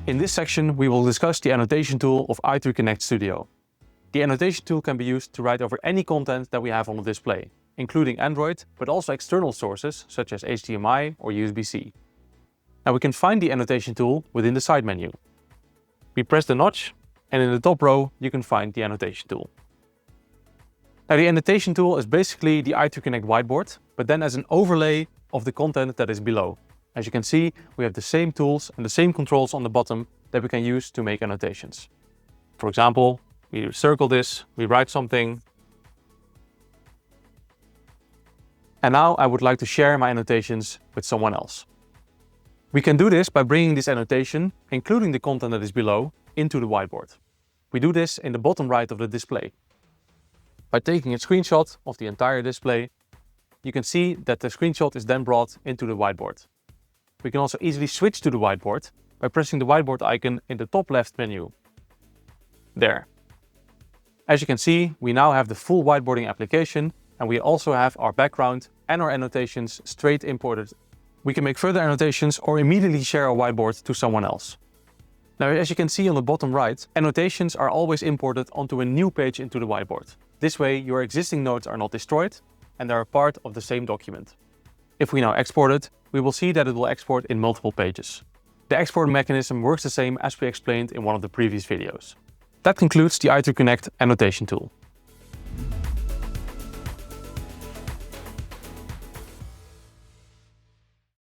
In this section, we will discuss the annotation tool of i3CONNECT Studio. The annotation tool can be used to write over any content that we have on the display, including Android, but also external sources such as HDMI or USB-C. Now we can find the annotation tool within the side menu. We press the notch, and in the top row you can find the annotation tool. Now the annotation tool is basically the i3CONNECT whiteboard, but then as an overlay of the content that is below. As you can see, we have the same tools and the same controls on the bottom that we can use to make annotations. For example, we circle this, we write something. And now I would like to share my annotations with someone else. We can do this by bringing this annotation, including the content that is below, into the whiteboard. We do this in the bottom right of the display. By taking a screenshot of the entire display, you can see that the screenshot is then brought into the whiteboard. We can also easily switch to the whiteboard by pressing the whiteboard icon in the top left menu. There. As you can see, we now have the full whiteboarding application, and we also have our background and our annotations straight imported. We can make further annotations or immediately share our whiteboard to someone else. Now, as you can see on the bottom right, annotations are always imported onto a new page into the whiteboard. This way, your existing notes are not destroyed and they are part of the same document. If we now export it, we will see that it will export in multiple pages. The export mechanism works the same as we explained in one of the previous videos. That concludes the i3CONNECT annotation tool.